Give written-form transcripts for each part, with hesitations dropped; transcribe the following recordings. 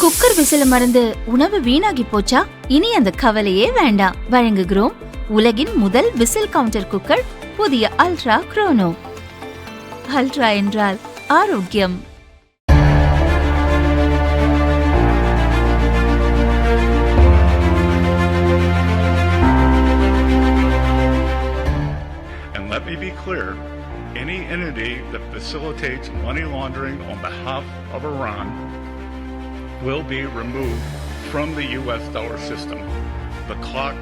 Cooker விசில மறந்து உணவு வீணாகி போச்சா? இனி அந்த கவலையே வேண்டாம். வழங்குகிறோம் உலகின் முதல் விசில் கவுண்டர் குக்கர், புதிய அல்ட்ரா குரோனோ. அல்ட்ரா என்றால் ஆரோக்கியம். And let me be clear, any entity that facilitates money laundering on behalf of Iran will be removed from the US dollar system. The clock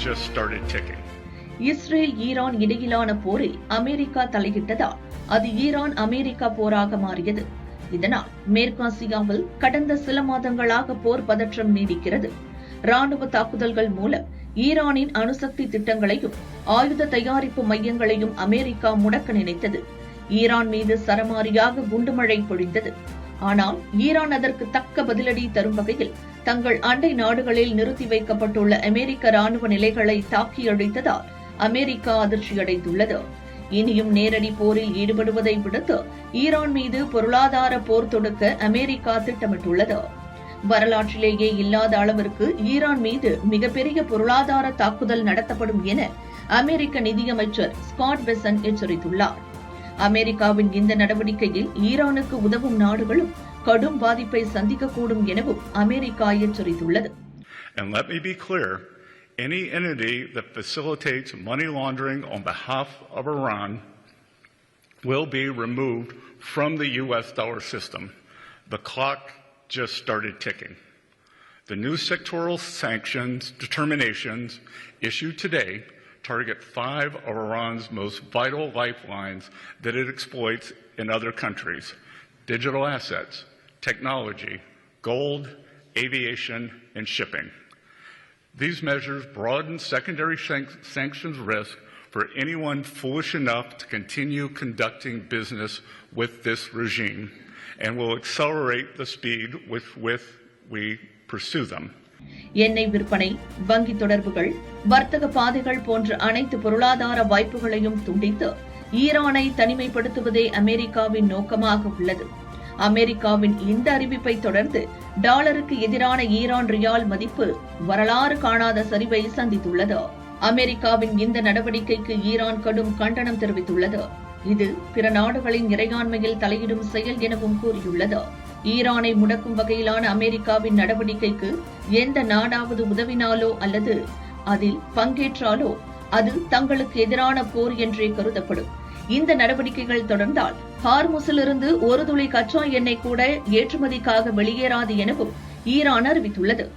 just started ticking. Israel Iran இடையிலான போரில் America தலையிட்டதால் அது Iran America போராக மாறியது. இதனால் மேற்காசியாவில் கடந்த சில மாதங்களாக போர் பதற்றம் நீடிக்கிறது. ராணுவ தாக்குதல்கள் மூலம் ஈரானின் அணுசக்தி திட்டங்களையும் ஆயுத தயாரிப்பு மையங்களையும் அமெரிக்கா முடக்க நினைத்தது. ஈரான் மீது சரமாரியாக குண்டுமழை பொழிந்தது. ஆனால் ஈரான் அதற்கு தக்க பதிலடி தரும் வகையில் தங்கள் அண்டை நாடுகளில் நிறுத்தி வைக்கப்பட்டுள்ள அமெரிக்க ராணுவ நிலைகளை தாக்கி அழித்ததால் அமெரிக்கா அதிர்ச்சியடைந்துள்ளது. இனியும் நேரடி போரில் ஈடுபடுவதை விடுத்து ஈரான் மீது பொருளாதார போர் தொடுக்க அமெரிக்கா திட்டமிட்டுள்ளது. வரலாற்றிலேயே இல்லாத அளவிற்கு ஈரான் மீது மிகப்பெரிய பொருளாதார தாக்குதல் நடத்தப்படும் என அமெரிக்க நிதியமைச்சர் ஸ்காட் பெசன்ட் எச்சரித்துள்ளார். அமெரிக்காவின் இந்த நடவடிக்கையில் ஈரானுக்கு உதவும் நாடுகளும் கடும் பாதிப்பை சந்திக்கக்கூடும் எனவும் அமெரிக்கா எச்சரித்துள்ளது. And let me be clear, any entity that facilitates money laundering on behalf of Iran will be removed from the US dollar system. The clock just started ticking. The new sectoral sanctions determinations issued today target 5 of Iran's most vital lifelines that it exploits in other countries: digital assets, technology, gold, aviation, and shipping. These measures broaden secondary sanctions risk for anyone foolish enough to continue conducting business with this regime, and will accelerate the speed with which we pursue them. எண்ணெய் விற்பனை, வங்கி தொடர்புகள், வர்த்தக பாதைகள் போன்ற அனைத்து பொருளாதார வாய்ப்புகளையும் துண்டித்து ஈரானை தனிமைப்படுத்துவதே அமெரிக்காவின் நோக்கமாக உள்ளது. அமெரிக்காவின் இந்த அறிவிப்பை தொடர்ந்து டாலருக்கு எதிரான ஈரான் ரியால் மதிப்பு வரலாறு காணாத சரிவை சந்தித்துள்ளது. அமெரிக்காவின் இந்த நடவடிக்கைக்கு ஈரான் கடும் கண்டனம் தெரிவித்துள்ளது. இது பிற நாடுகளின் இறையாண்மையில் தலையிடும் செயல் எனவும் கூறியுள்ளது. ஈரானை முடக்கும் வகையிலான அமெரிக்காவின் நடவடிக்கைக்கு எந்த நாடாவது உதவினாலோ அல்லது அதில் பங்கேற்றாலோ அது தங்களுக்கு எதிரான போர் என்றே கருதப்படும். இந்த நடவடிக்கைகள் தொடர்ந்தால் ஹார்முஸிலிருந்து ஒரு துளி கச்சா எண்ணெய் கூட ஏற்றுமதிக்காக வெளியேறாது எனவும் ஈரான் அறிவித்துள்ளது.